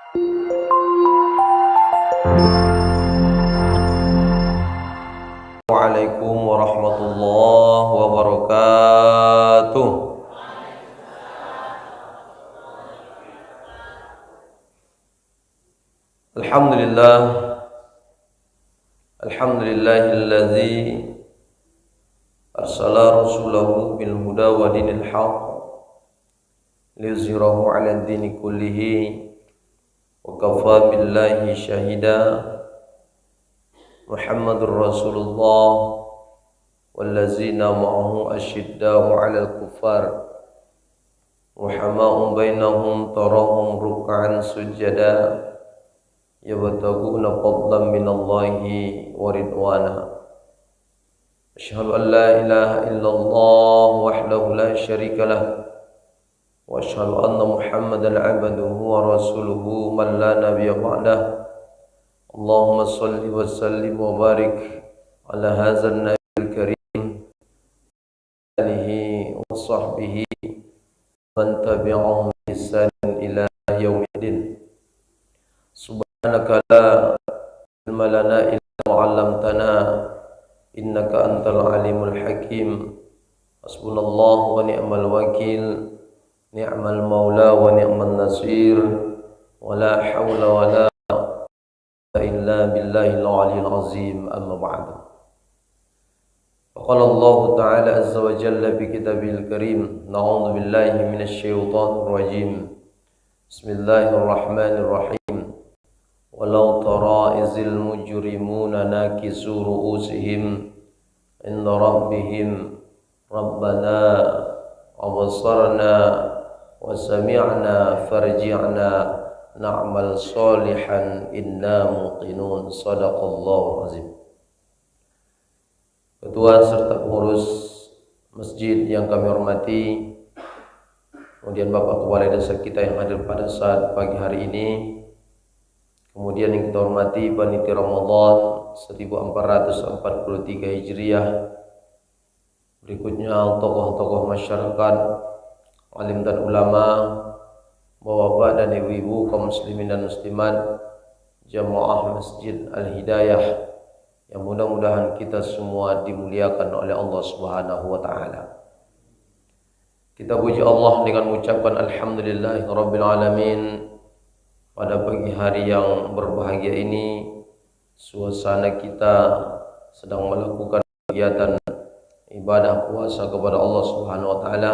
Assalamualaikum warahmatullahi wabarakatuh. Alhamdulillah, alhamdulillahilladzi arsala rasulahu bil huda wa dinil haqq liyuzhirahu 'ala ad-dini kullihi wa kafa billahi syahida. Muhammadur Rasulullah wallazina ma'ahu asyidda'u 'alal kuffar ruhama'u bainahum tarahum ruk'an sujada yabtaguna fadlan minallahi wa ridwana. Asyhadu an la ilaha illallah wahdahu la syarika lah wa asyhadu anna Muhammadan 'abduhu wa rasuluhu man la nabiyya ba'dah. Allahumma salli wa sallim wa barik ala hadzal nabiyil karim alihi wa sahbihi man tabi'ahum bi ihsan ila yaumiddin. Subhanaka la ilma lana illa ma 'allamtana innaka antal alimul hakim. Hasbunallahu wa ni'mal wakil, ni'mal maula wa ni'man nasir, wa la hawla wa la illa billahil aliyyil azim. Amma ba'du. Qala Allah ta'ala azza wa jalla fi kitabil karim, na'udzu billahi minasy syaithanir rajim. Bismillahirrahmanirrahim. Walau tara izil mujrimuna nakisu ru'usihim inda rabbihim rabbana absarna wa sami'na farji'na na'mal salihan inna muqinun. Sadaqallahu azim. Ketua serta pengurus masjid yang kami hormati, kemudian Bapak Kepala Desa kita yang hadir pada saat pagi hari ini, kemudian yang kita hormati panitia Ramadan 1443 Hijriah, berikutnya tokoh-tokoh masyarakat, alim dan ulama, bapak-bapak dan ibu-ibu, kaum muslimin dan muslimat, jamaah Masjid Al-Hidayah, yang mudah-mudahan kita semua dimuliakan oleh Allah Subhanahu wa taala. Kita puji Allah dengan mengucapkan alhamdulillahirabbil alamin. Pada pagi hari yang berbahagia ini, suasana kita sedang melakukan kegiatan ibadah puasa kepada Allah Subhanahu wa taala.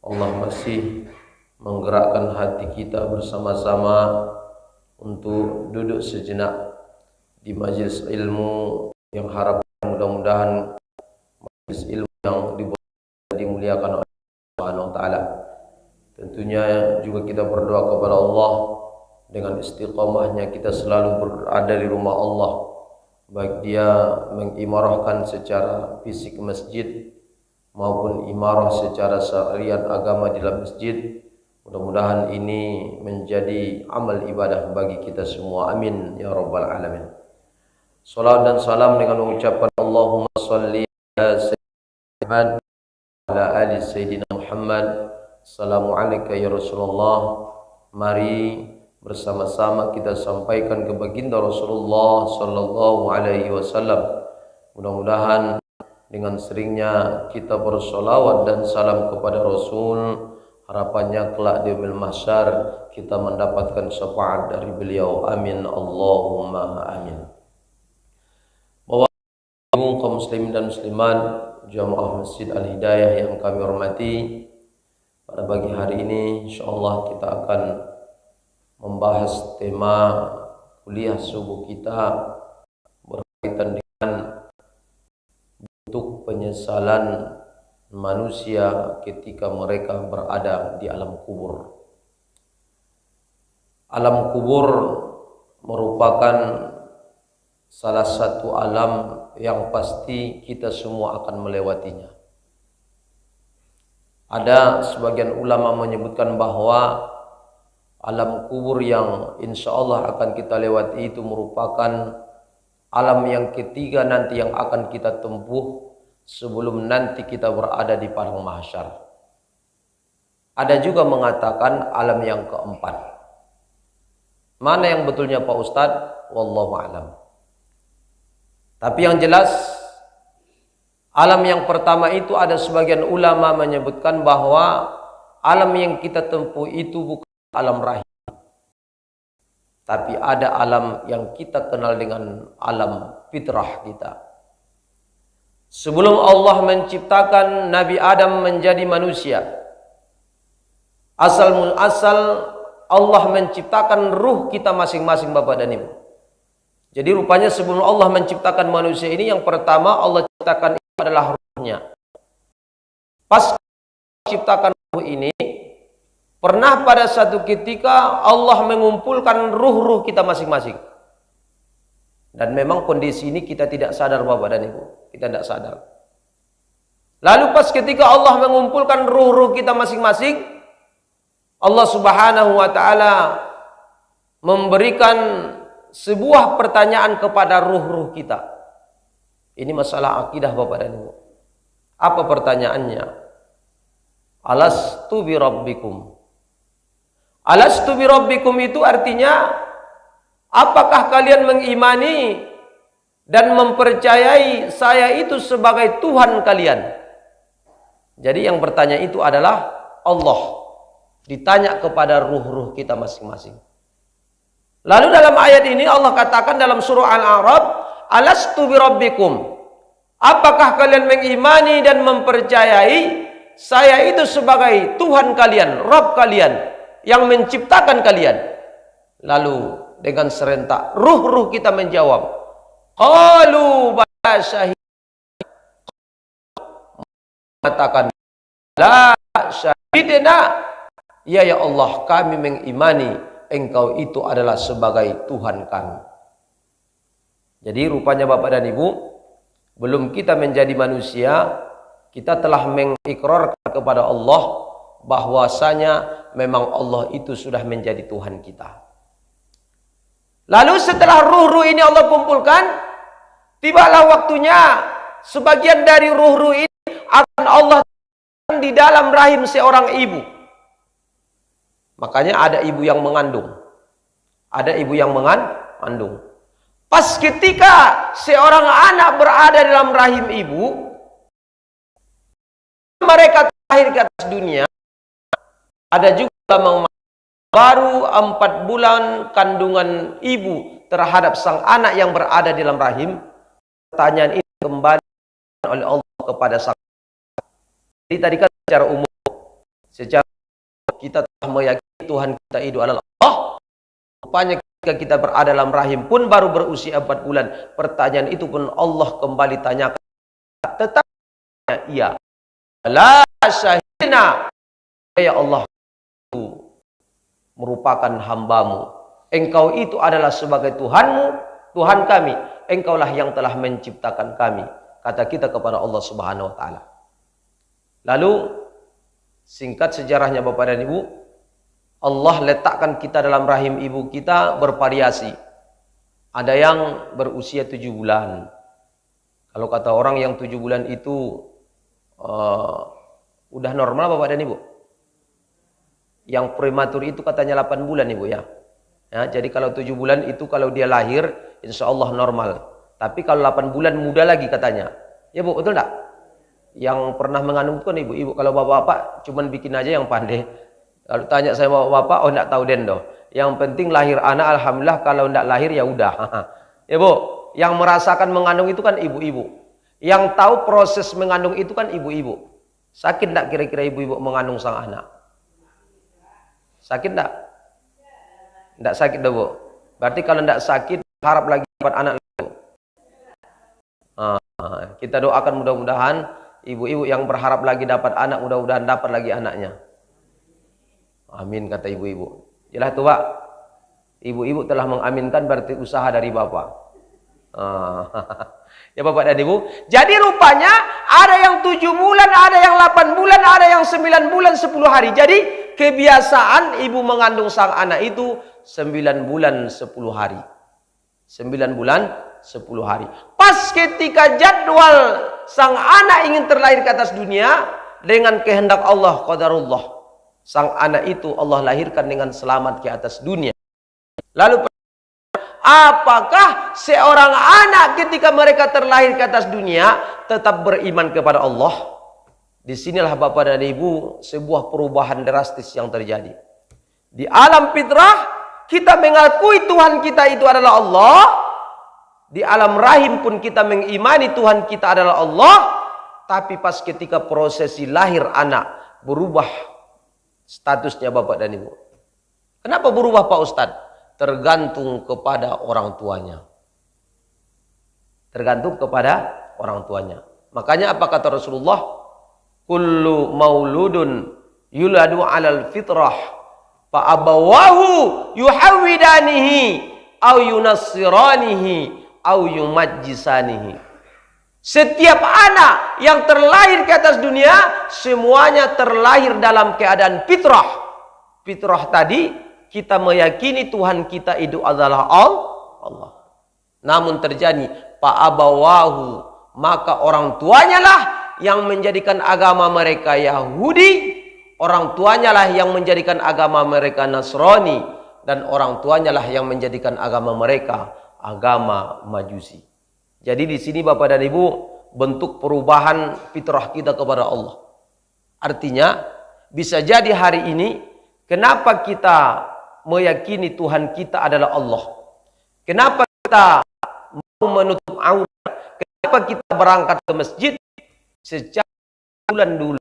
Allah masih menggerakkan hati kita bersama-sama untuk duduk sejenak di majelis ilmu yang harap mudah-mudahan majelis ilmu yang dimuliakan oleh Allah Subhanahu wa taala. Tentunya juga kita berdoa kepada Allah dengan istiqamahnya kita selalu berada di rumah Allah, baik dia mengimarahkan secara fisik masjid maupun imarah secara syariat agama di dalam masjid. Mudah-mudahan ini menjadi amal ibadah bagi kita semua. Amin ya rabbal alamin. Salat dan salam dengan mengucapkan Allahumma salli ala sayyidina Muhammad wa ala ali sayyidina Muhammad. Assalamualaikum ya Rasulullah. Mari bersama-sama kita sampaikan ke baginda Rasulullah sallallahu alaihi wasallam. Mudah-mudahan dengan seringnya kita bersolawat dan salam kepada Rasul, harapannya kelak di yaumil mahsyar kita mendapatkan syafaat dari beliau. Amin Allahumma amin. Bapak Ibu kaum muslimin dan muslimat, jamaah Masjid Al-Hidayah yang kami hormati, pada pagi hari ini insyaallah kita akan membahas tema kuliah subuh kita berkaitan dengan bentuk penyesalan manusia ketika mereka berada di alam kubur. Alam kubur merupakan salah satu alam yang pasti kita semua akan melewatinya. Ada sebagian ulama menyebutkan bahwa alam kubur yang insya Allah akan kita lewati itu merupakan alam yang ketiga nanti yang akan kita tempuh sebelum nanti kita berada di padang mahsyar. Ada juga mengatakan alam yang keempat. Mana yang betulnya Pak Ustadz? Wallahu a'lam. Tapi yang jelas, alam yang pertama itu ada sebagian ulama menyebutkan bahwa alam yang kita tempuh itu bukan alam rahim, tapi ada alam yang kita kenal dengan alam fitrah kita. Sebelum Allah menciptakan Nabi Adam menjadi manusia, asal Allah menciptakan ruh kita masing-masing, Bapak dan Ibu. Jadi rupanya sebelum Allah menciptakan manusia ini, yang pertama Allah ciptakan itu adalah ruhnya. Pas menciptakan ruh ini, pernah pada satu ketika Allah mengumpulkan ruh-ruh kita masing-masing. Dan memang kondisi ini kita tidak sadar, Bapak dan Ibu. Kita tidak sadar. Lalu pas ketika Allah mengumpulkan ruh-ruh kita masing-masing, Allah Subhanahu wa ta'ala memberikan sebuah pertanyaan kepada ruh-ruh kita. Ini masalah akidah, Bapak dan Ibu. Apa pertanyaannya? Alastu bi rabbikum. Alastu bi rabbikum itu artinya, apakah kalian mengimani dan mempercayai saya itu sebagai Tuhan kalian? Jadi yang bertanya itu adalah Allah. Ditanya kepada ruh-ruh kita masing-masing. Lalu dalam ayat ini Allah katakan dalam surah Al-A'raf, Alastu bi rabbikum. Apakah kalian mengimani dan mempercayai saya itu sebagai Tuhan kalian, Rabb kalian, yang menciptakan kalian? Lalu dengan serentak ruh-ruh kita menjawab, qalu bala syahid. Mengatakan, la syahidna, ya Allah, kami mengimani engkau itu adalah sebagai Tuhan kami. Jadi rupanya Bapak dan Ibu, belum kita menjadi manusia, kita telah mengikrarkan kepada Allah bahwasanya memang Allah itu sudah menjadi Tuhan kita. Lalu setelah ruh-ruh ini Allah kumpulkan, tibalah waktunya sebagian dari ruh-ruh ini akan Allah di dalam rahim seorang ibu. Makanya ada ibu yang mengandung. Ada ibu yang mengandung. Pas ketika seorang anak berada dalam rahim ibu, mereka lahir ke atas dunia. Ada juga baru 4 bulan kandungan ibu terhadap sang anak yang berada dalam rahim. Pertanyaan ini kembali oleh Allah kepada sang. Jadi tadi kan secara umum, secara kita telah meyakini Tuhan kita itu adalah Allah. Rupanya ketika kita berada dalam rahim pun baru berusia 4 bulan, pertanyaan itu pun Allah kembali tanyakan. Tetap iya. La syahidna, ya Allah, itu merupakan hambamu. Engkau itu adalah sebagai Tuhanmu, Tuhan kami. Engkaulah yang telah menciptakan kami. Kata kita kepada Allah Subhanahu wa ta'ala. Lalu singkat sejarahnya Bapak dan Ibu, Allah letakkan kita dalam rahim ibu kita bervariasi. Ada yang berusia 7 bulan. Kalau kata orang yang 7 bulan itu udah normal Bapak dan Ibu. Yang prematur itu katanya 8 bulan Ibu ya. Ya, jadi kalau 7 bulan itu kalau dia lahir insya Allah normal. Tapi kalau 8 bulan muda lagi katanya. Ya Bu, betul enggak? Yang pernah mengandung kan ibu-ibu. Kalau bapak-bapak cuman bikin aja yang pandai. Kalau tanya saya bapak-bapak, oh enggak tahu dendo. Yang penting lahir anak, alhamdulillah. Kalau enggak lahir ya udah. Ya Bu, yang merasakan mengandung itu kan ibu-ibu. Yang tahu proses mengandung itu kan ibu-ibu. Sakit enggak kira-kira ibu-ibu mengandung sang anak? Sakit enggak? Enggak sakit dah Bu. Berarti kalau enggak sakit, harap lagi dapat anak lagi. Kita doakan mudah-mudahan ibu-ibu yang berharap lagi dapat anak, mudah-mudahan dapat lagi anaknya. Amin kata ibu-ibu. Jelas tuh Pak. Ibu-ibu telah mengaminkan berarti usaha dari Bapak. Ya Bapak dan Ibu. Jadi rupanya ada yang 7 bulan, ada yang 8 bulan, ada yang 9 bulan 10 hari. Jadi kebiasaan ibu mengandung sang anak itu 9 bulan 10 hari. 9 bulan 10 hari. Pas ketika jadwal sang anak ingin terlahir ke atas dunia, dengan kehendak Allah, qadarullah, sang anak itu Allah lahirkan dengan selamat ke atas dunia. Lalu apakah seorang anak ketika mereka terlahir ke atas dunia tetap beriman kepada Allah? Disinilah Bapak dan Ibu sebuah perubahan drastis yang terjadi. Di alam fitrah kita mengakui Tuhan kita itu adalah Allah. Di alam rahim pun kita mengimani Tuhan kita adalah Allah. Tapi pas ketika prosesi lahir anak berubah statusnya Bapak dan Ibu. Kenapa berubah Pak Ustadz? Tergantung kepada orang tuanya. Tergantung kepada orang tuanya. Makanya apa kata Rasulullah? Kullu mauludun yuladu alal fitrah fa abawahu yuhawidanihi au yunassiranihi au yumajjisanihi. Setiap anak yang terlahir ke atas dunia semuanya terlahir dalam keadaan fitrah. Fitrah tadi kita meyakini Tuhan kita itu adalah Allah. Namun terjadi fa'abawahu, maka orang tuanya lah yang menjadikan agama mereka Yahudi, orang tuanya lah yang menjadikan agama mereka Nasrani, dan orang tuanya lah yang menjadikan agama mereka agama Majusi. Jadi di sini Bapak dan Ibu bentuk perubahan fitrah kita kepada Allah. Artinya bisa jadi hari ini kenapa kita meyakini Tuhan kita adalah Allah? Kenapa kita mau menutup aurat? Kenapa kita berangkat ke masjid? Sejak bulan dulu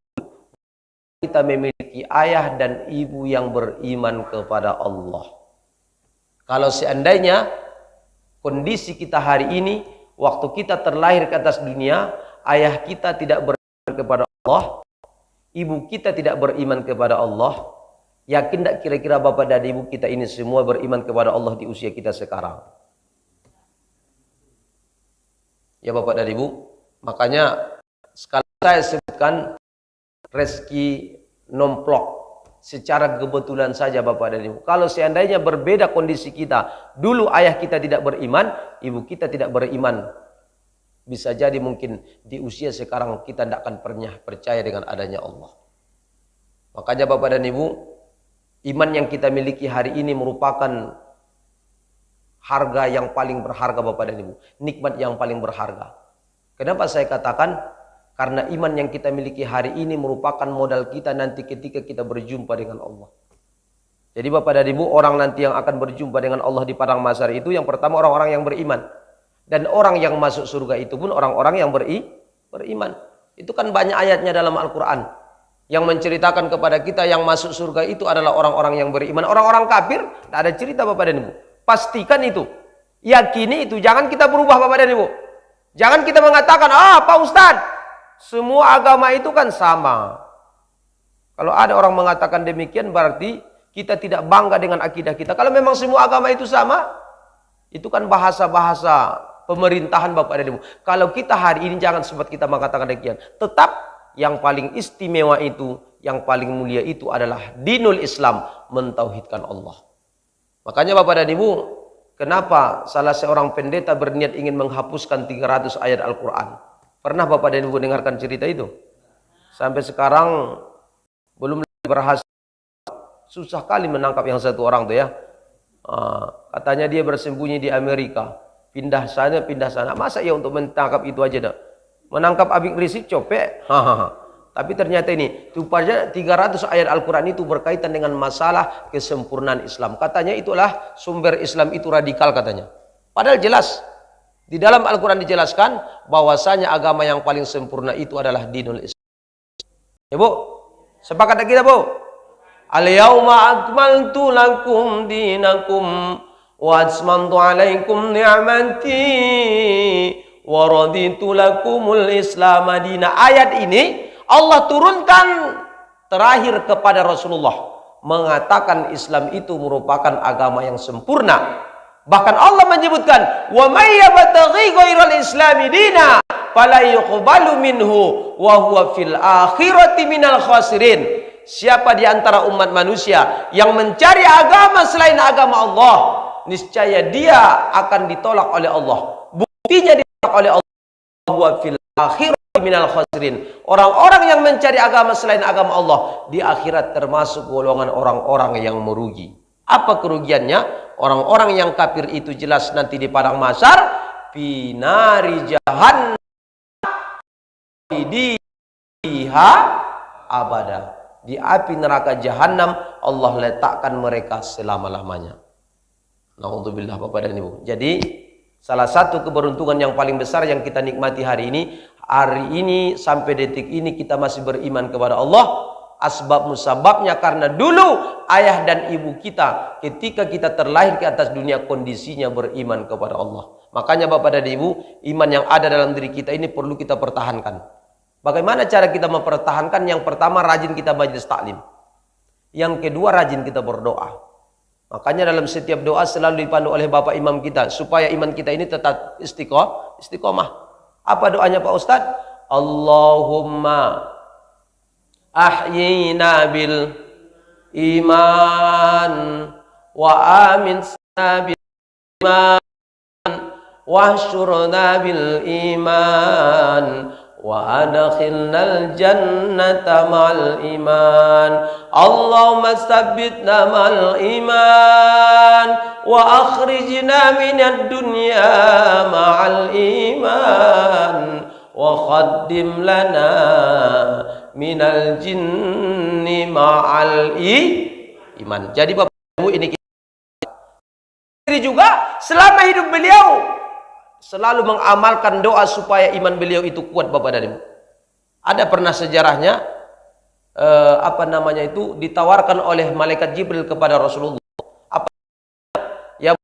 kita memiliki ayah dan ibu yang beriman kepada Allah. Kalau seandainya kondisi kita hari ini, waktu kita terlahir ke atas dunia, ayah kita tidak beriman kepada Allah, ibu kita tidak beriman kepada Allah, yakin tak kira-kira Bapak dan Ibu kita ini semua beriman kepada Allah di usia kita sekarang? Ya Bapak dan Ibu, makanya sekali saya sebutkan rezeki nomplok secara kebetulan saja Bapak dan Ibu. Kalau seandainya berbeda kondisi kita, dulu ayah kita tidak beriman, ibu kita tidak beriman, bisa jadi mungkin di usia sekarang kita tidak akan pernah percaya dengan adanya Allah. Makanya Bapak dan Ibu, iman yang kita miliki hari ini merupakan harga yang paling berharga Bapak dan Ibu, nikmat yang paling berharga. Kenapa saya katakan? Karena iman yang kita miliki hari ini merupakan modal kita nanti ketika kita berjumpa dengan Allah. Jadi Bapak dan Ibu, orang nanti yang akan berjumpa dengan Allah di padang mahsyar itu yang pertama orang-orang yang beriman. Dan orang yang masuk surga itu pun orang-orang yang beriman. Itu kan banyak ayatnya dalam Al-Quran yang menceritakan kepada kita yang masuk surga itu adalah orang-orang yang beriman. Orang-orang kafir, tidak ada cerita Bapak dan Ibu. Pastikan itu. Yakini itu. Jangan kita berubah Bapak dan Ibu. Jangan kita mengatakan, Pak Ustadz, semua agama itu kan sama. Kalau ada orang mengatakan demikian berarti kita tidak bangga dengan akidah kita. Kalau memang semua agama itu sama, itu kan bahasa-bahasa pemerintahan Bapak dan Ibu. Kalau kita hari ini jangan sempat kita mengatakan demikian. Tetap yang paling istimewa itu, yang paling mulia itu adalah dinul Islam, mentauhidkan Allah. Makanya Bapak dan Ibu, kenapa salah seorang pendeta berniat ingin menghapuskan 300 ayat Al-Quran? Pernah Bapak dan Ibu dengarkan cerita itu? Sampai sekarang belum berhasil. Susah kali menangkap yang satu orang tuh ya. Katanya dia bersembunyi di Amerika. Pindah sana, pindah sana. Masa ya untuk menangkap itu aja dah? Menangkap Habib Rizik copek. Tapi ternyata ini, rupanya 300 ayat Al-Quran itu berkaitan dengan masalah kesempurnaan Islam. Katanya itulah sumber Islam itu radikal katanya. Padahal jelas. Di dalam Al-Quran dijelaskan bahwasanya agama yang paling sempurna itu adalah dinul Islam. Ya Bu, sepakat tak kita Bu? Al-yawma akmaltu lakum dinakum wa atmamtu alaikum ni'mati wa raditu lakumul Islam madina. Ayat ini Allah turunkan terakhir kepada Rasulullah, mengatakan Islam itu merupakan agama yang sempurna. Bahkan Allah menyebutkan, "Wa may yabtaghi ghairal islami dina fala yuqbalu minhu wa huwa fil akhirati minal khasirin." Siapa di antara umat manusia yang mencari agama selain agama Allah, niscaya dia akan ditolak oleh Allah. Buktinya ditolak oleh Allah, wa fil akhirati minal khasirin. Orang-orang yang mencari agama selain agama Allah di akhirat termasuk golongan orang-orang yang merugi. Apa kerugiannya? orang-orang yang kafir itu jelas nanti di padang mahsyar binari jahannam diha abada. Di api neraka jahanam Allah letakkan mereka selama-lamanya. Nauzubillah Bapak dan Ibu. Jadi salah satu keberuntungan yang paling besar yang kita nikmati hari ini sampai detik ini kita masih beriman kepada Allah. Asbab musababnya karena dulu ayah dan ibu kita ketika kita terlahir ke atas dunia kondisinya beriman kepada Allah. Makanya Bapak dan Ibu, iman yang ada dalam diri kita ini perlu kita pertahankan. Bagaimana cara kita mempertahankan? Yang pertama, rajin kita majelis taklim. Yang kedua, rajin kita berdoa. Makanya dalam setiap doa selalu dipandu oleh Bapak Imam kita supaya iman kita ini tetap istiqomah. Apa doanya Pak Ustadz? Allahumma ahyina bil iman wa aminna bil iman wahsyurna bil iman wa adkhilnal jannata ma'al iman. Allahumma tsabbitna ma'al iman wa akhrijna minad dunya ma'al iman wa khaddim lana minal jinni ma'al iman. Jadi Bapak Ibu, ini kita juga selama hidup beliau selalu mengamalkan doa supaya iman beliau itu kuat Bapak dan Ibu. Ada pernah sejarahnya ditawarkan oleh malaikat Jibril kepada Rasulullah. Apa yang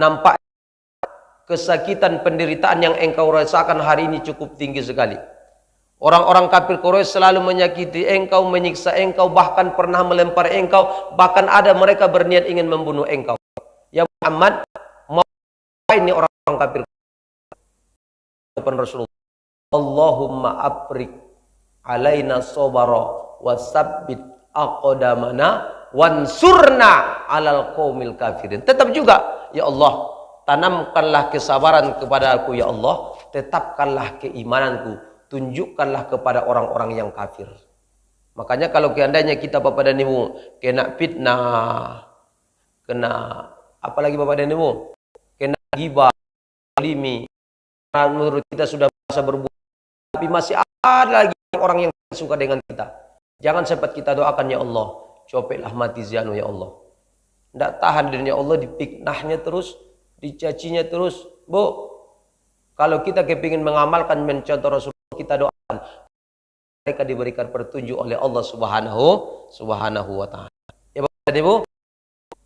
nampak kesakitan penderitaan yang engkau rasakan hari ini cukup tinggi sekali. Orang-orang kafir Quraisy selalu menyakiti engkau, menyiksa engkau, bahkan pernah melempar engkau, bahkan ada mereka berniat ingin membunuh engkau. Ya Muhammad, mau ini orang-orang kafir kepada Rasulullah. Allahumma afrik alaina sabara wasabbit aqdamana wansurna alal qaumil kafirin. Tetap juga, ya Allah, tanamkanlah kesabaran kepada aku, ya Allah, tetapkanlah keimananku, tunjukkanlah kepada orang-orang yang kafir. Makanya kalau seandainya kita Bapak dan Ibu kena fitnah, kena apalagi Bapak dan Ibu, kena ghibah, limi, menurut kita sudah bisa berbuat, tapi masih ada lagi orang yang suka dengan kita. Jangan sempat kita doakan, ya Allah, copetlah mati Zianu, ya Allah. Tidak tahan dirinya, ya Allah, dipiknahnya terus, dicacinya terus. Bu, kalau kita kepingin mengamalkan mencontoh Rasul, kita doakan mereka diberikan petunjuk oleh Allah Subhanahu wa taala. Ya Bapak dan Ibu,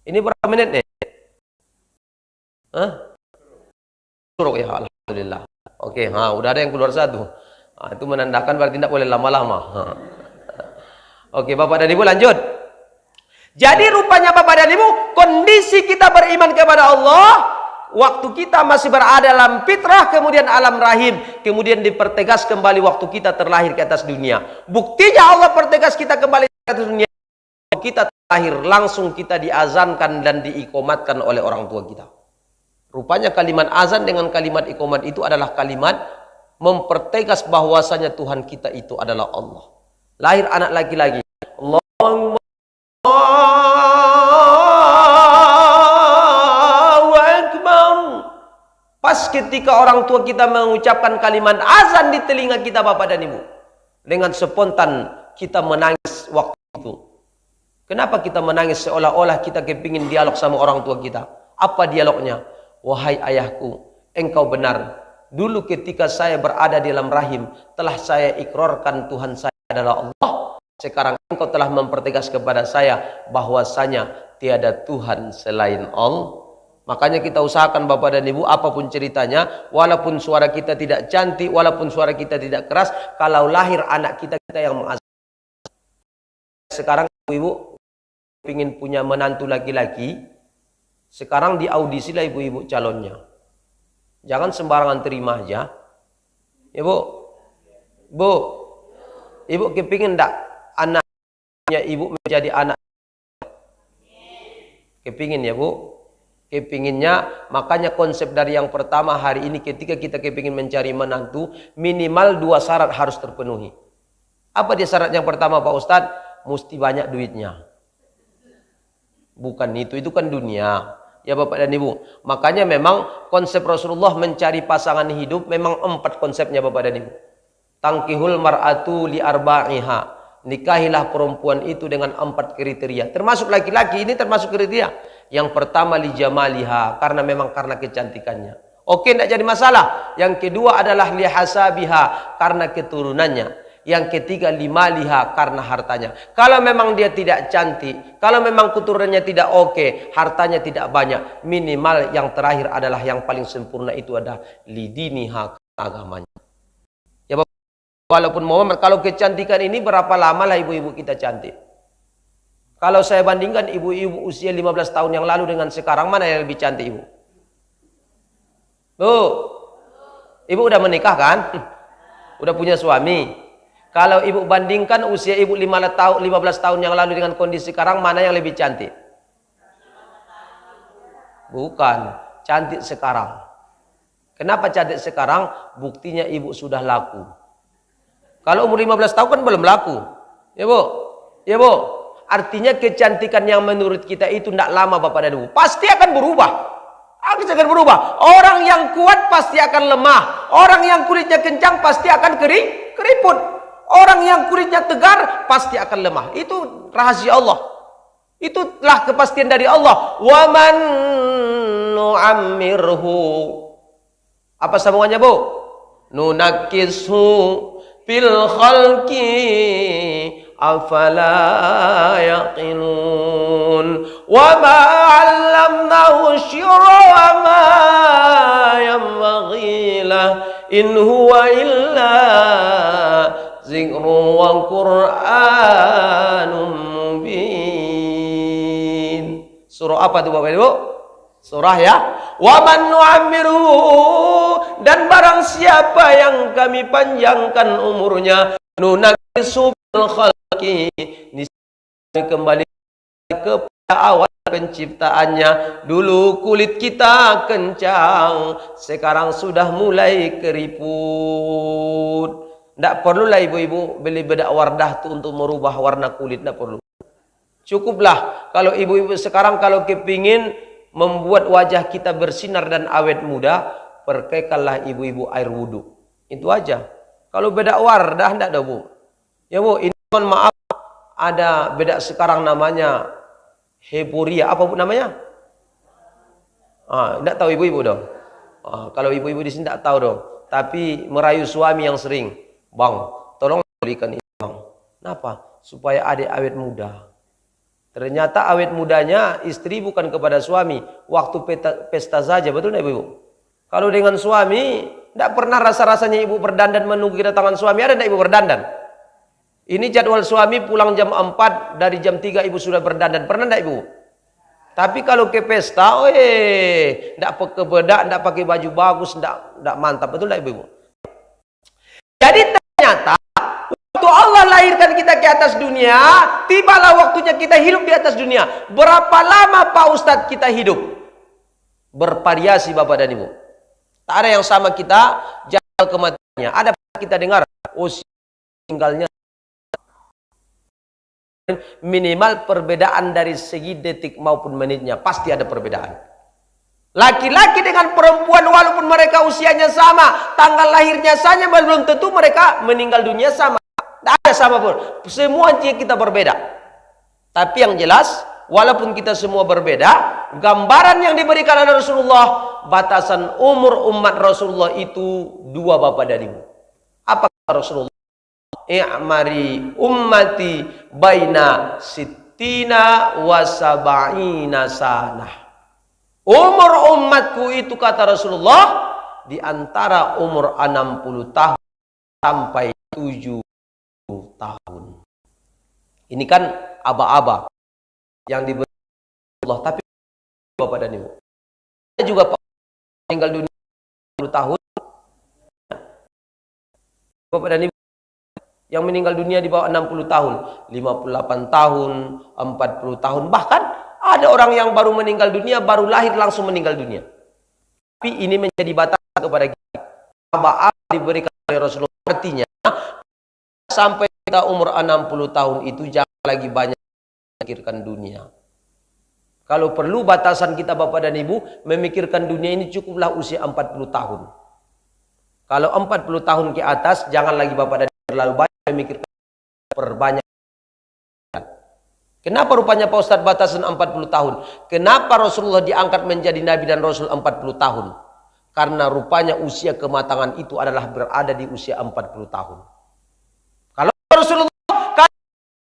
ini berapa menit nih? Suruh ya, alhamdulillah. Oke, udah ada yang keluar satu. Itu menandakan berarti tidak boleh lama-lama. Oke, Bapak dan Ibu lanjut. Jadi rupanya Bapak dan Ibu, kondisi kita beriman kepada Allah waktu kita masih berada dalam fitrah, kemudian alam rahim, kemudian dipertegas kembali waktu kita terlahir ke atas dunia. Buktinya Allah pertegas kita kembali ke atas dunia. Kita terlahir langsung kita diazankan dan diikomatkan oleh orang tua kita. Rupanya kalimat azan dengan kalimat ikomat itu adalah kalimat mempertegas bahwasanya Tuhan kita itu adalah Allah. Lahir anak laki-laki, Allahumma pas ketika orang tua kita mengucapkan kalimat azan di telinga kita Bapak dan Ibu, dengan spontan kita menangis waktu itu. Kenapa kita menangis? Seolah-olah kita kepingin dialog sama orang tua kita. Apa dialognya? Wahai ayahku, engkau benar. Dulu ketika saya berada di dalam rahim, telah saya ikrarkan Tuhan saya adalah Allah. Sekarang engkau telah mempertegas kepada saya bahwasanya tiada Tuhan selain Allah. Makanya kita usahakan Bapak dan Ibu, apapun ceritanya, walaupun suara kita tidak cantik, walaupun suara kita tidak keras, kalau lahir anak kita yang mengasuh. Sekarang ibu-ibu ingin punya menantu laki-laki, sekarang diaudisilah ibu-ibu calonnya. Jangan sembarangan terima aja. Ibu, ibu kepingin enggak anaknya ibu menjadi anak? Kepingin ya Bu? Kepinginnya, makanya konsep dari yang pertama hari ini ketika kita kepingin mencari menantu, minimal 2 syarat harus terpenuhi. Apa dia syarat yang pertama Pak Ustadz? Mesti banyak duitnya. Bukan itu kan dunia. Ya Bapak dan Ibu. Makanya memang konsep Rasulullah mencari pasangan hidup memang 4 konsepnya Bapak dan Ibu. Tangkihul mar'atu li arba'iha. Nikahilah perempuan itu dengan 4 kriteria. Termasuk laki-laki ini termasuk kriteria. Yang pertama li jamaliha, karena memang karena kecantikannya. Oke, tidak jadi masalah. Yang kedua adalah li hasabiha, karena keturunannya. Yang ketiga lima liha, karena hartanya. Kalau memang dia tidak cantik, kalau memang keturunannya tidak oke, hartanya tidak banyak, minimal yang terakhir adalah yang paling sempurna itu adalah lidiniha, agamanya. Ya, walaupun kalau kecantikan ini berapa lama lah ibu-ibu kita cantik? Kalau saya bandingkan ibu-ibu usia 15 tahun yang lalu dengan sekarang, mana yang lebih cantik ibu? Bu, ibu udah menikah kan? Udah punya suami. Kalau ibu bandingkan usia ibu 15 tahun yang lalu dengan kondisi sekarang, mana yang lebih cantik? Bukan, cantik sekarang. Kenapa cantik sekarang? Buktinya ibu sudah laku. Kalau umur 15 tahun kan belum laku. Ya Bu? Ya Bu? Artinya kecantikan yang menurut kita itu tidak lama Bapak dan Ibu. Pasti akan berubah. Akan berubah. Orang yang kuat pasti akan lemah. Orang yang kulitnya kencang pasti akan keriput. Orang yang kulitnya tegar pasti akan lemah. Itu rahasia Allah. Itulah kepastian dari Allah. Wa man nu'ammirhu. Apa sambungannya Bu? Nunakishu fil khalqi afala yaqilun. Wa ma 'allamnahu syirra wa ma yanbaghi lahu in huwa illa zikru wa Qur'anum mubin. Surah apa itu Bapak Ibu? Surah ya. Wa man nu'ammiru, dan barang siapa yang kami panjangkan umurnya, nunakisu bil khalqi, kembali kepada awal penciptaannya. Dulu kulit kita kencang, sekarang sudah mulai keriput. Tidak perlulah ibu-ibu beli bedak wardah itu untuk merubah warna kulit, tidak perlu. Cukuplah kalau ibu-ibu sekarang kalau kepingin membuat wajah kita bersinar dan awet muda, pakaikanlah ibu-ibu air wudhu. Itu aja. Kalau bedak wardah tidak ada Bu. Ya Bu, ini mohon maaf, ada bedak sekarang namanya Heporia. Apa Bu namanya? Tidak tahu ibu-ibu dong. Kalau ibu-ibu di sini tidak tahu dong. Tapi merayu suami yang sering. Bang, tolong belikan ini bang. Kenapa? Supaya adik awet muda. Ternyata awet mudanya istri bukan kepada suami. Waktu pesta saja, betul tidak ibu? Kalau dengan suami, tidak pernah rasa-rasanya ibu berdandan menunggu kedatangan suami. Ada tidak ibu berdandan? Ini jadwal suami pulang jam 4, dari jam 3 ibu sudah berdandan. Pernah tidak ibu? Tapi kalau ke pesta, tidak pakai bedak, tidak pakai baju bagus, tidak mantap. Betul tidak ibu? Jadi ternyata waktu Allah lahirkan kita ke atas dunia, tibalah waktunya kita hidup di atas dunia. Berapa lama Pak Ustadz kita hidup? Bervariasi Bapak dan Ibu. Tak ada yang sama kita jadwal kematiannya. Ada kita dengar usia tinggalnya minimal perbedaan dari segi detik maupun menitnya. Pasti ada perbedaan. Laki-laki dengan perempuan walaupun mereka usianya sama, tanggal lahirnya saja belum tentu mereka meninggal dunia sama. Tidak ada sama pun. Semua kita berbeda. Tapi yang jelas, walaupun kita semua berbeda, gambaran yang diberikan oleh Rasulullah, batasan umur umat Rasulullah itu 2 Bapak dan Ibu. Apa kata Rasulullah? I'mari ummati baina sittina wa sab'ina sanah. Umur umatku itu kata Rasulullah di antara umur 60 tahun sampai 70 tahun. Ini kan aba-aba yang diberi Allah, tapi Bapak dan Ibu. Ada juga meninggal dunia 10 tahun. Bapak dan Ibu yang meninggal dunia di bawah 60 tahun, 58 tahun, 40 tahun, bahkan ada orang yang baru meninggal dunia, baru lahir langsung meninggal dunia. Tapi ini menjadi batasan kepada kita. Aba-aba diberikan oleh Rasulullah. Artinya, sampai kita umur 60 tahun itu jangan lagi banyak memikirkan dunia. Kalau perlu batasan kita Bapak dan Ibu, memikirkan dunia ini cukuplah usia 40 tahun. Kalau 40 tahun ke atas, jangan lagi Bapak dan Ibu terlalu banyak memikirkan perbanyak. Kenapa rupanya Pak Ustadz batasan 40 tahun? Kenapa Rasulullah diangkat menjadi Nabi dan Rasul 40 tahun? Karena rupanya usia kematangan itu adalah berada di usia 40 tahun. Kalau Rasulullah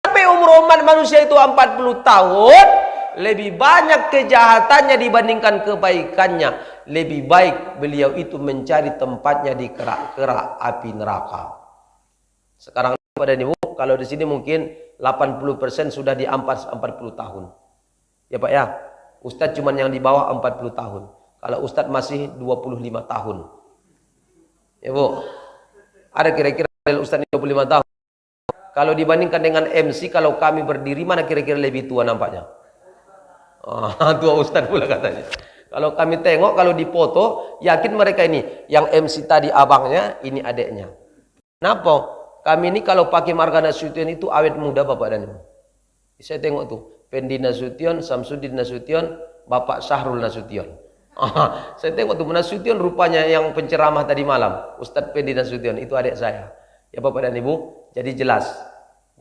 sampai umur manusia itu 40 tahun, lebih banyak kejahatannya dibandingkan kebaikannya. Lebih baik beliau itu mencari tempatnya di kerak-kerak api neraka. Sekarang pada Ibu, kalau di sini mungkin 80% sudah di 40 tahun. Ya Pak ya, Ustadz cuman yang di bawah 40 tahun. Kalau Ustadz masih 25 tahun. Ya Bu, ada kira-kira Ustadz 25 tahun. Kalau dibandingkan dengan MC, kalau kami berdiri, mana kira-kira lebih tua nampaknya? Tua Ustadz pula katanya. Kalau kami tengok, kalau dipoto, yakin mereka ini. Yang MC tadi abangnya, ini adeknya. Kenapa? Kami ini kalau pakai marga Nasution itu awet muda Bapak dan Ibu. Saya tengok tuh, Pendi Nasution, Samsudin Nasution, Bapak Syahrul Nasution. Saya tengok tuh Nasution rupanya yang penceramah tadi malam, Ustadz Pendi Nasution, itu adik saya. Ya Bapak dan Ibu, jadi jelas.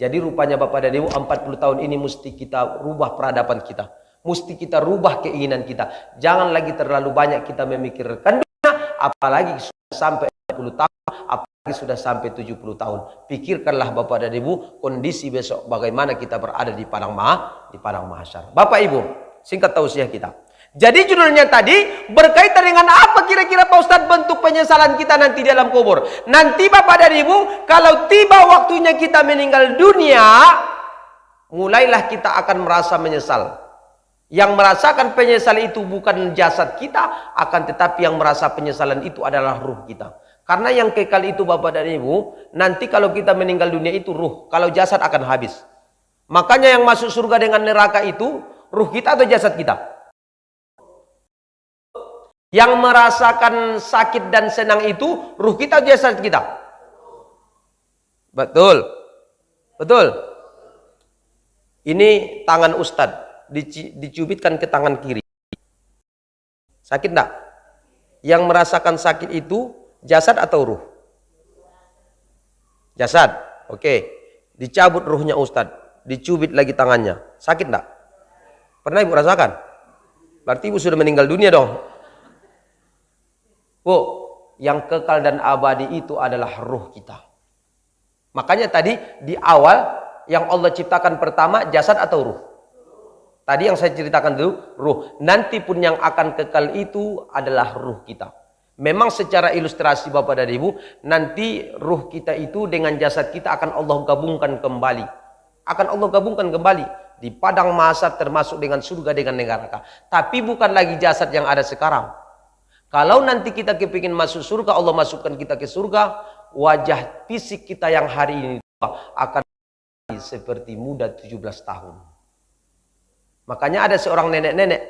Jadi rupanya Bapak dan Ibu 40 tahun ini mesti kita rubah peradaban kita. Mesti kita rubah keinginan kita. Jangan lagi terlalu banyak kita memikirkan dunia, apalagi sudah sampai 40 tahun, apalagi sudah sampai 70 tahun. Pikirkanlah Bapak dan Ibu kondisi besok bagaimana kita berada di padang mahsyar. Bapak Ibu, singkat tausiah kita. Jadi judulnya tadi berkaitan dengan apa kira-kira Pak Ustadz bentuk penyesalan kita nanti di dalam kubur. Nanti Bapak dan Ibu, kalau tiba waktunya kita meninggal dunia, mulailah kita akan merasa menyesal. Yang merasakan penyesalan itu bukan jasad kita, akan tetapi yang merasa penyesalan itu adalah ruh kita. Karena yang kekal itu Bapak dan Ibu, nanti kalau kita meninggal dunia itu ruh, kalau jasad akan habis. Makanya yang masuk surga dengan neraka itu ruh kita atau jasad kita? Yang merasakan sakit dan senang itu ruh kita atau jasad kita? Betul. Betul. Ini tangan Ustadz dicubitkan ke tangan kiri. Sakit enggak? Yang merasakan sakit itu jasad atau ruh? Jasad. Oke. Dicabut ruhnya Ustadz, dicubit lagi tangannya. Sakit enggak? Pernah Ibu rasakan? Berarti Ibu sudah meninggal dunia dong. Bu, yang kekal dan abadi itu adalah ruh kita. Makanya tadi di awal yang Allah ciptakan pertama jasad atau ruh? Tadi yang saya ceritakan dulu, ruh. Nanti pun yang akan kekal itu adalah ruh kita. Memang secara ilustrasi Bapak dan Ibu, nanti ruh kita itu dengan jasad kita akan Allah gabungkan kembali. Akan Allah gabungkan kembali di padang mahsyar termasuk dengan surga dengan neraka. Tapi bukan lagi jasad yang ada sekarang. Kalau nanti kita kepingin masuk surga, Allah masukkan kita ke surga, wajah fisik kita yang hari ini akan seperti muda 17 tahun. Makanya ada seorang nenek-nenek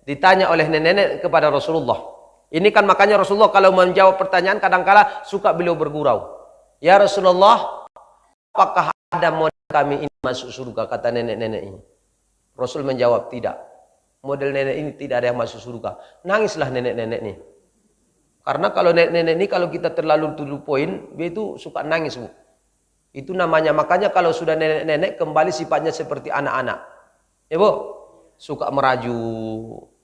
ditanya oleh nenek-nenek kepada Rasulullah. Ini kan makanya Rasulullah kalau menjawab pertanyaan kadang-kala suka beliau bergurau. Ya Rasulullah, apakah ada model kami ini masuk surga? Kata nenek-nenek ini. Rasul menjawab tidak. Model nenek ini tidak ada yang masuk surga. Nangislah nenek-nenek ini. Karena kalau nenek-nenek ini kalau kita terlalu to the point, dia itu suka nangis Bu. Itu namanya, makanya kalau sudah nenek-nenek kembali sifatnya seperti anak-anak. Ya Bu, suka meraju.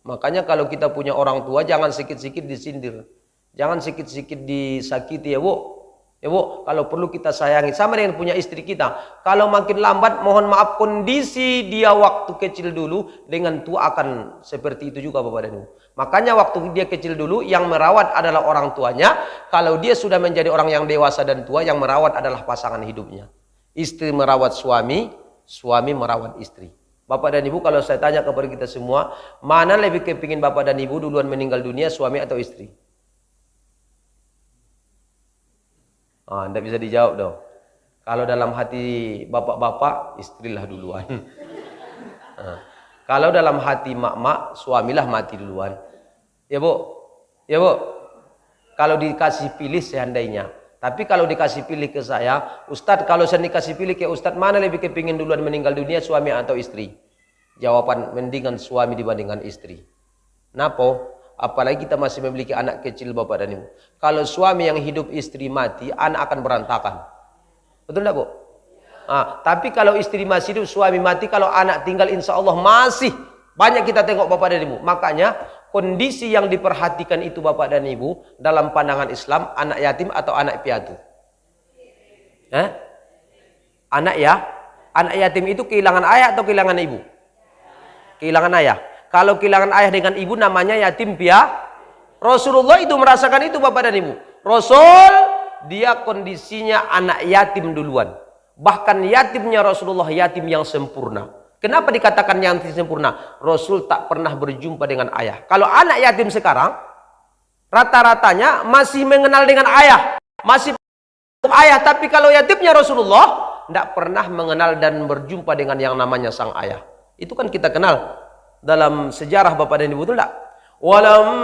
Makanya kalau kita punya orang tua jangan sikit-sikit disindir. Jangan sikit-sikit disakiti ya Bu. Ya Bu, kalau perlu kita sayangi. Sama dengan punya istri kita. Kalau makin lambat, mohon maaf kondisi dia waktu kecil dulu dengan tua akan seperti itu juga Bapak dan Ibu. Makanya waktu dia kecil dulu yang merawat adalah orang tuanya. Kalau dia sudah menjadi orang yang dewasa dan tua, yang merawat adalah pasangan hidupnya. Istri merawat suami, suami merawat istri. Bapak dan Ibu, kalau saya tanya kepada kita semua, mana lebih kepingin Bapak dan Ibu duluan meninggal dunia, suami atau istri? Tidak bisa dijawab dong. Kalau dalam hati bapak-bapak, istrilah duluan. Kalau dalam hati mak-mak, suamilah mati duluan. Ya Bu? Ya Bu? Kalau dikasih pilih seandainya. Tapi kalau dikasih pilih ke saya, Ustadz, kalau saya dikasih pilih ke Ustadz, mana lebih kepingin duluan meninggal dunia, suami atau istri? Jawaban mendingan suami dibandingkan istri. Kenapa? Apalagi kita masih memiliki anak kecil Bapak dan Ibu. Kalau suami yang hidup istri mati, anak akan berantakan. Betul tidak Bu? Tapi kalau istri masih hidup, suami mati, kalau anak tinggal insya Allah masih banyak kita tengok Bapak dan Ibu. Makanya kondisi yang diperhatikan itu Bapak dan Ibu dalam pandangan Islam, anak yatim atau anak piatu? Anak yatim itu kehilangan ayah atau kehilangan ibu? Kehilangan ayah. Kalau kehilangan ayah dengan ibu namanya yatim piatu. Rasulullah itu merasakan itu Bapak dan Ibu. Rasul dia kondisinya anak yatim duluan. Bahkan yatimnya Rasulullah yatim yang sempurna. Kenapa dikatakan yang sempurna? Rasul tak pernah berjumpa dengan ayah. Kalau anak yatim sekarang rata-ratanya masih mengenal dengan ayah, masih ayah. Tapi kalau yatimnya Rasulullah tidak pernah mengenal dan berjumpa dengan yang namanya sang ayah. Itu kan kita kenal dalam sejarah Bapak dan Ibu, betul tak? Walamma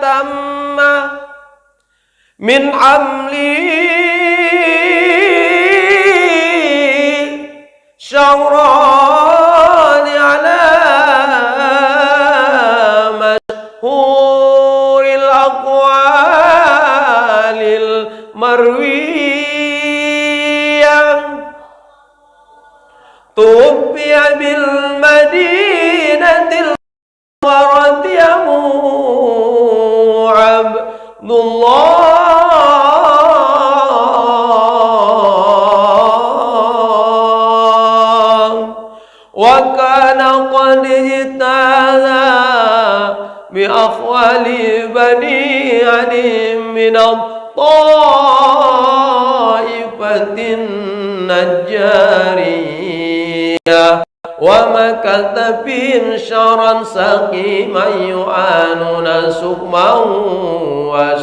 tamma min amli syarani ala mashhuril aqwalil marwiyah tubiya bil madinatil waradiyamu Abdullah wa kana qad ijtada bi akhwali bani adi min at-taifatin najjariyah wa makatha bihim syaran saqiman yu'anuna sukman wa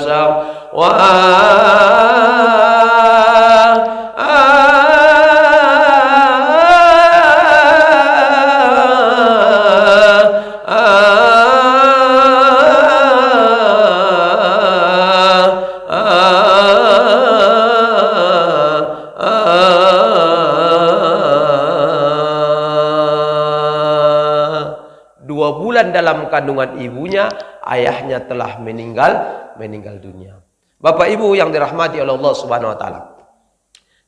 dalam kandungan ibunya, ayahnya telah meninggal dunia. Bapak Ibu yang dirahmati oleh Allah Subhanahu wa taala.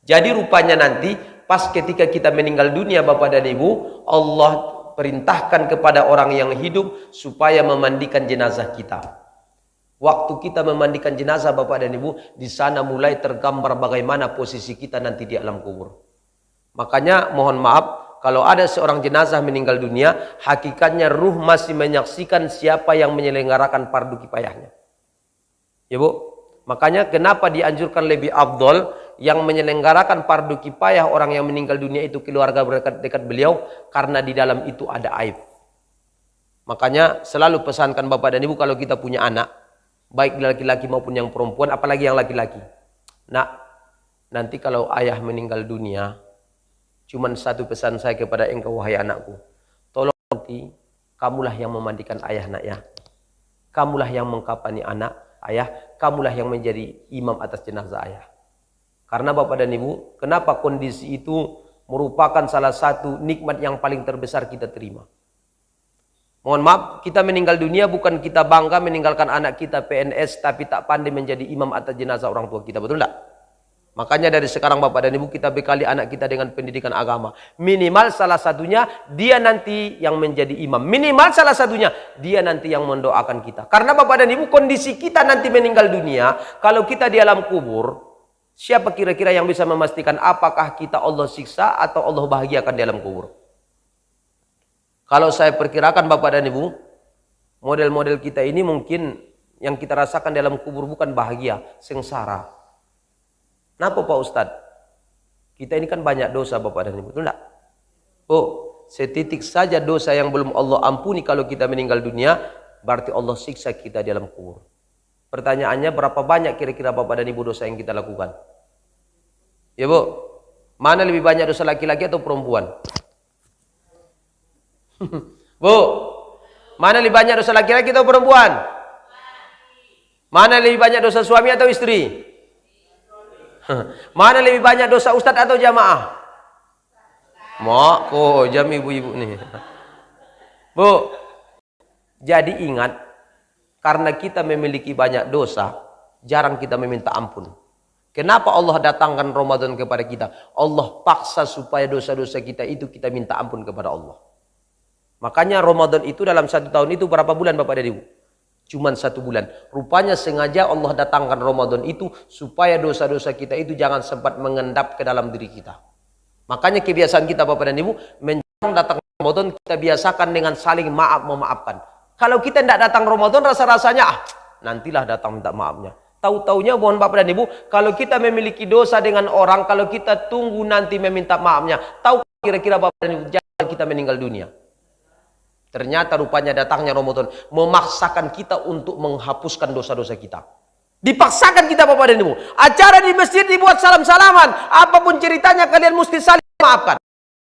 Jadi rupanya nanti pas ketika kita meninggal dunia Bapak dan Ibu, Allah perintahkan kepada orang yang hidup supaya memandikan jenazah kita. Waktu kita memandikan jenazah Bapak dan Ibu, di sana mulai tergambar bagaimana posisi kita nanti di alam kubur. Makanya mohon maaf, kalau ada seorang jenazah meninggal dunia, hakikatnya ruh masih menyaksikan siapa yang menyelenggarakan fardu kifayahnya. Ya Bu, makanya kenapa dianjurkan lebih afdol yang menyelenggarakan fardu kifayah orang yang meninggal dunia itu keluarga dekat beliau, karena di dalam itu ada aib. Makanya selalu pesankan Bapak dan Ibu kalau kita punya anak, baik laki-laki maupun yang perempuan, apalagi yang laki-laki. Nah, nanti kalau ayah meninggal dunia, cuman satu pesan saya kepada engkau wahai anakku, tolong nanti kamulah yang memandikan ayah nak ya. Kamulah yang mengkafani ayah, kamulah yang menjadi imam atas jenazah ayah. Karena Bapak dan Ibu, kenapa kondisi itu merupakan salah satu nikmat yang paling terbesar kita terima. Mohon maaf, kita meninggal dunia bukan kita bangga meninggalkan anak kita PNS tapi tak pandai menjadi imam atas jenazah orang tua kita, betul tak? Makanya dari sekarang Bapak dan Ibu kita bekali anak kita dengan pendidikan agama. Minimal salah satunya dia nanti yang menjadi imam. Minimal salah satunya dia nanti yang mendoakan kita. Karena Bapak dan Ibu kondisi kita nanti meninggal dunia, kalau kita di alam kubur, siapa kira-kira yang bisa memastikan apakah kita Allah siksa atau Allah bahagiakan di alam kubur? Kalau saya perkirakan Bapak dan Ibu, model-model kita ini mungkin yang kita rasakan di alam kubur bukan bahagia, sengsara. Kenapa Pak Ustadz? Kita ini kan banyak dosa Bapak dan Ibu, betul enggak? Oh, setitik saja dosa yang belum Allah ampuni kalau kita meninggal dunia, berarti Allah siksa kita di dalam kubur. Pertanyaannya, berapa banyak kira-kira Bapak dan Ibu dosa yang kita lakukan? Ya Bu, mana lebih banyak dosa laki-laki atau perempuan? Bu, mana lebih banyak dosa laki-laki atau perempuan? Mana lebih banyak dosa suami atau istri? Mana lebih banyak dosa ustadz atau jamaah? Mak, kok jam ibu-ibu nih. Bu, jadi ingat, karena kita memiliki banyak dosa, jarang kita meminta ampun. Kenapa Allah datangkan Ramadan kepada kita? Allah paksa supaya dosa-dosa kita itu kita minta ampun kepada Allah. Makanya Ramadan itu dalam 1 tahun itu berapa bulan Bapak dan Ibu? Cuman 1 bulan. Rupanya sengaja Allah datangkan Ramadan itu supaya dosa-dosa kita itu jangan sempat mengendap ke dalam diri kita. Makanya kebiasaan kita Bapak dan Ibu, menjelang datang Ramadan kita biasakan dengan saling memaafkan. Kalau kita tidak datang Ramadan rasa-rasanya nantilah datang minta maafnya. Tahu-taunya mohon Bapak dan Ibu, kalau kita memiliki dosa dengan orang, kalau kita tunggu nanti meminta maafnya, tahu kira-kira Bapak dan Ibu jangan kita meninggal dunia. Ternyata rupanya datangnya Ramadan memaksakan kita untuk menghapuskan dosa-dosa kita. Dipaksakan kita Bapak dan Ibu. Acara di masjid dibuat salam-salaman. Apapun ceritanya kalian mesti saling maafkan.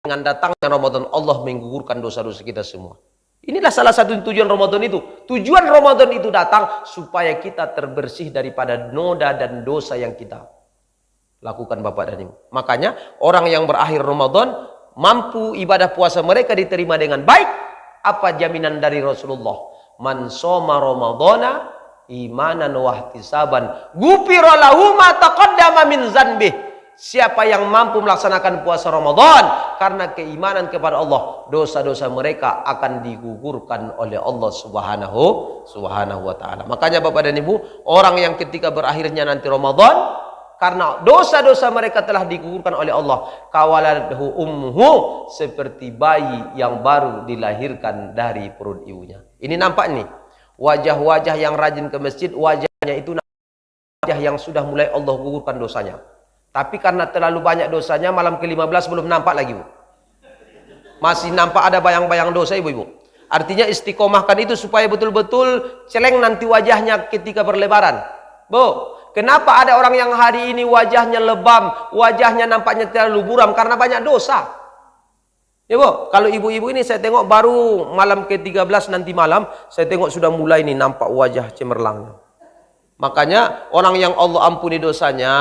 Dengan datangnya Ramadan Allah menggugurkan dosa-dosa kita semua. Inilah salah satu tujuan Ramadan itu. Tujuan Ramadan itu datang supaya kita terbersih daripada noda dan dosa yang kita lakukan Bapak dan Ibu. Makanya orang yang berakhir Ramadan mampu ibadah puasa mereka diterima dengan baik. Apa jaminan dari Rasulullah? Man shoma Ramadhana imanan wa ihtisaban ghufira lahu ma taqaddama min dzanbih. Siapa yang mampu melaksanakan puasa Ramadan karena keimanan kepada Allah, dosa-dosa mereka akan digugurkan oleh Allah Subhanahu wa taala. Makanya Bapak dan Ibu, orang yang ketika berakhirnya nanti Ramadan karena dosa-dosa mereka telah digugurkan oleh Allah, kawaladhu ummuhu, seperti bayi yang baru dilahirkan dari perut ibunya. Ini nampak nih, wajah-wajah yang rajin ke masjid, wajahnya itu wajah yang sudah mulai Allah gugurkan dosanya. Tapi karena terlalu banyak dosanya, malam ke-15 belum nampak lagi, Bu. Masih nampak ada bayang-bayang dosa, Ibu-ibu. Artinya istiqomahkan itu supaya betul-betul celeng nanti wajahnya ketika berlebaran. Bu, kenapa ada orang yang hari ini wajahnya lebam, wajahnya nampaknya terlalu buram karena banyak dosa? Ya Bu, kalau ibu-ibu ini saya tengok baru malam ke-13 nanti malam, saya tengok sudah mulai nih nampak wajah cemerlang. Makanya orang yang Allah ampuni dosanya,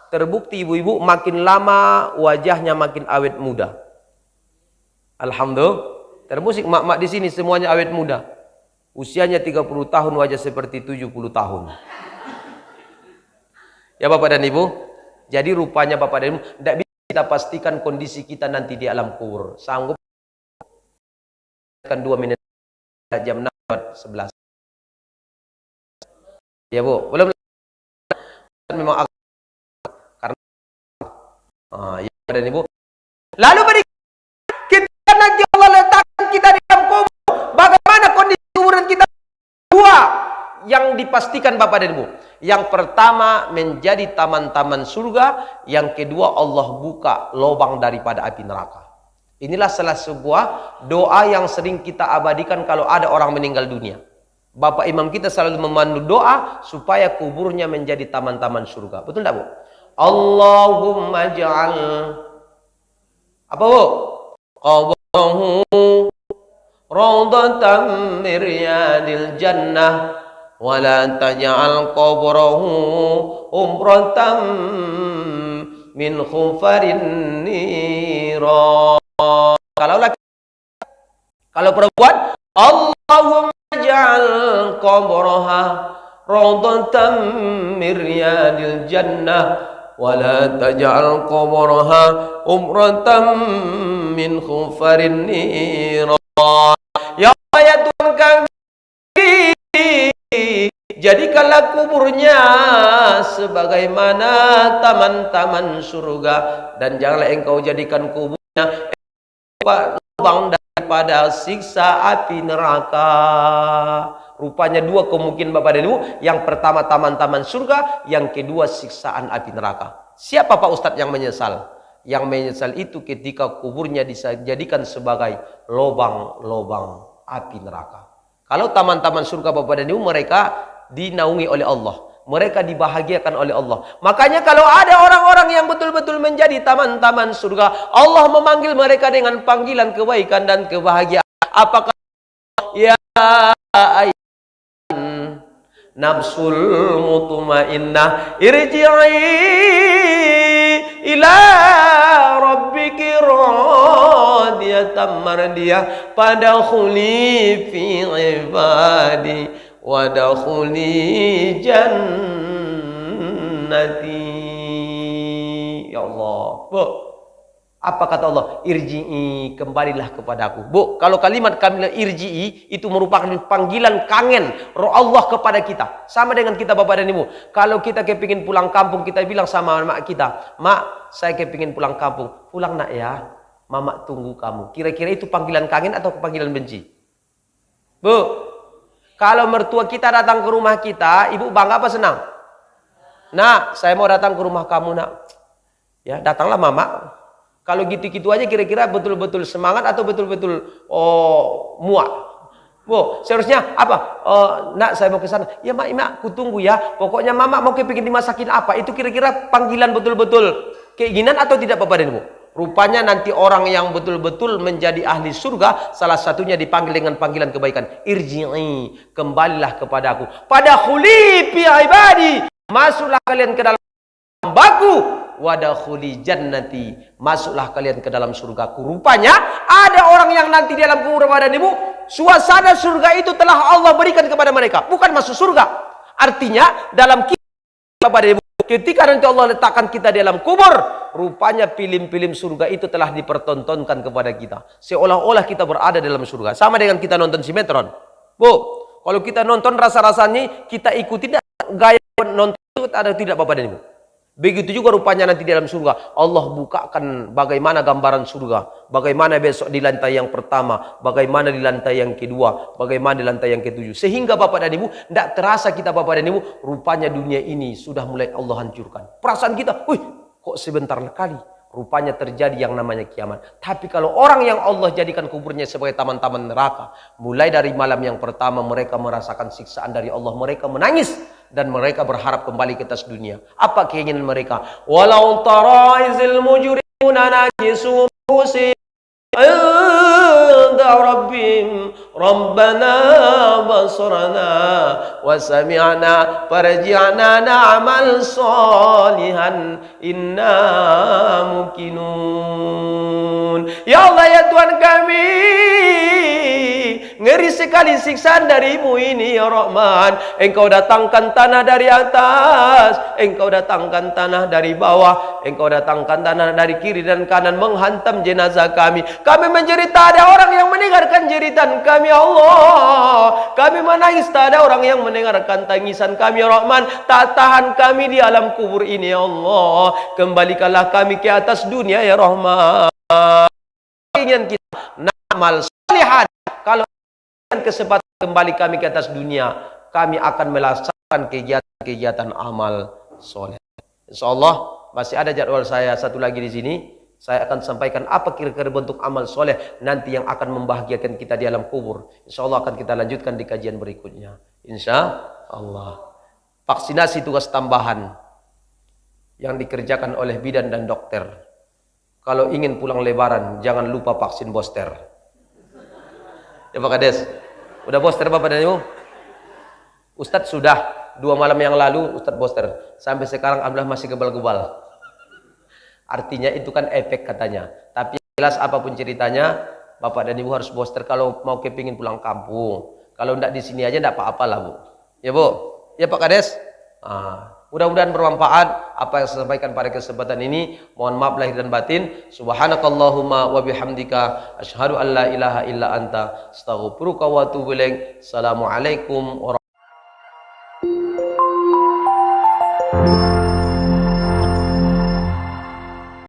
terbukti ibu-ibu makin lama wajahnya makin awet muda. Alhamdulillah. Termusik mak-mak di sini semuanya awet muda. Usianya 30 tahun wajah seperti 70 tahun. Ya Bapak dan Ibu, jadi rupanya Bapak dan Ibu tidak bisa kita pastikan kondisi kita nanti di alam kubur. Sanggup kan 2 menit jam 6:11. Ya Bu, belum memang karena ya Bapak dan Ibu. Lalu ketika nanti Allah letakkan kita di alam kubur, bagaimana kondisi kuburan kita? Dua yang dipastikan Bapak dan Ibu. Yang pertama menjadi taman-taman surga, yang kedua Allah buka lubang daripada api neraka. Inilah salah sebuah doa yang sering kita abadikan kalau ada orang meninggal dunia. Bapak Imam kita selalu memandu doa supaya kuburnya menjadi taman-taman surga. Betul tidak Bu? Allahumma ja'al apa Bu? Qabrahu rawdatan min riyadil jannah wala taj'al qabrahu umratan min khufarin nira. Kalau laki, kalau perempuan, Allahumma ja'al qabraha rawdatan min riyadil jannah wala taj'al qabraha umratan min khufarin nira. Ya Allah ya Tuhan kami, jadikanlah kuburnya sebagaimana taman-taman surga, dan janganlah engkau jadikan kuburnya lubang daripada siksa api neraka. Rupanya dua kemungkinan Bapak dan Ibu. Yang pertama taman-taman surga, yang kedua siksaan api neraka. Siapa Pak Ustadz yang menyesal? Yang menyesal itu ketika kuburnya dijadikan sebagai lubang-lubang api neraka. Kalau taman-taman surga Bapak dan Ibu, mereka dinaungi oleh Allah, mereka dibahagiakan oleh Allah. Makanya kalau ada orang-orang yang betul-betul menjadi taman-taman surga, Allah memanggil mereka dengan panggilan kebaikan dan kebahagiaan. Apakah ya ayyan nafsul mutmainnah irji'i ila rabbiki rabbiki radiyatan mardiyah fadkhuli fi ibadi wadkhuli jannati. Ya Allah, Bu, apa kata Allah? Irji'i, kembalilah kepadaku. Bu, kalau kalimat kami irji'i itu merupakan panggilan kangen roh Allah kepada kita. Sama dengan kita Bapak dan Ibu. Kalau kita kepingin pulang kampung, kita bilang sama mak kita, "Mak, saya kepingin pulang kampung." "Pulang nak ya, Mama tunggu kamu." Kira-kira itu panggilan kangen atau panggilan benci? Bu, kalau mertua kita datang ke rumah kita, Ibu bangga apa senang? "Nak, saya mau datang ke rumah kamu, Nak." Ya, datanglah Mama. Kalau gitu-gitu aja kira-kira betul-betul semangat atau betul-betul muak? Bu, seharusnya apa? "Nak, saya mau ke sana." "Ya, Mak, ku tunggu ya. Pokoknya Mama mau kepingin dimasakin apa." Itu kira-kira panggilan betul-betul keinginan atau tidak Bapak dan Ibu? Rupanya nanti orang yang betul-betul menjadi ahli surga, salah satunya dipanggil dengan panggilan kebaikan. Irji'i, kembalilah kepadaku. Fadkhuli fi ibadi, masuklah kalian ke dalam hambaku. Wadkhuli jannati, masuklah kalian ke dalam surgaku. Rupanya ada orang yang nanti di dalam kubur Bapak dan Ibu, suasana surga itu telah Allah berikan kepada mereka, bukan masuk surga. Artinya dalam Bapak dan Ibu, ketika nanti Allah letakkan kita di dalam kubur, rupanya film-film surga itu telah dipertontonkan kepada kita, seolah-olah kita berada dalam surga. Sama dengan kita nonton sinetron. Bu, kalau kita nonton rasa-rasanya kita ikuti gaya nonton itu ada tidak Bapak dan Ibu? Begitu juga rupanya nanti di dalam surga. Allah bukakan bagaimana gambaran surga. Bagaimana besok di lantai yang pertama. Bagaimana di lantai yang kedua. Bagaimana di lantai yang ketujuh. Sehingga Bapak dan Ibu, tidak terasa kita Bapak dan Ibu, rupanya dunia ini sudah mulai Allah hancurkan. Perasaan kita, wih, kok sebentar kali. Rupanya terjadi yang namanya kiamat. Tapi kalau orang yang Allah jadikan kuburnya sebagai taman-taman neraka, mulai dari malam yang pertama mereka merasakan siksaan dari Allah. Mereka menangis. Dan mereka berharap kembali ke atas dunia. Apa keinginan mereka? Walau tara izil mujrimuna nakisu rusi inda rabbim rabbana basarna wa sami'na farji'na na'mal salihan inna mukinun. Ya Allah, ya Tuhan kami, ngeri sekali siksaan darimu ini ya Rahman. Engkau datangkan tanah dari atas, engkau datangkan tanah dari bawah, engkau datangkan tanah dari kiri dan kanan menghantam jenazah kami. Kami menjerit, tak ada orang yang mendengarkan jeritan kami ya Allah. Kami menangis, tak ada orang yang mendengarkan tangisan kami ya Rahman. Tak tahan kami di alam kubur ini ya Allah. Kembalikanlah kami ke atas dunia ya Rahman. Ingin kita na'mal salihan. Kalau kesempatan kembali kami ke atas dunia, kami akan melaksanakan kegiatan-kegiatan amal soleh. Insyaallah masih ada jadwal saya satu lagi di sini. Saya akan sampaikan apa kira-kira bentuk amal soleh nanti yang akan membahagiakan kita di alam kubur. Insyaallah akan kita lanjutkan di kajian berikutnya. Insyaallah. Vaksinasi tugas tambahan yang dikerjakan oleh bidan dan dokter. Kalau ingin pulang lebaran, jangan lupa vaksin booster. Ya Pak Kades, udah booster Bapak dan Ibu? Ustadz sudah 2 malam yang lalu Ustadz booster. Sampai sekarang alhamdulillah masih gebal-gebal. Artinya itu kan efek katanya. Tapi jelas apapun ceritanya, Bapak dan Ibu harus booster kalau mau kepingin pulang kampung. Kalau enggak di sini aja enggak apa-apa lah Bu. Ya Bu? Ya Pak Kades? Mudah-mudahan bermanfaat apa yang saya sampaikan pada kesempatan ini. Mohon maaf lahir dan batin. Subhanakallahumma wa bihamdika asyhadu an la ilaha illa anta astaghfiruka wa atubu ilaik. Assalamualaikum warahmatullahi wabarakatuh.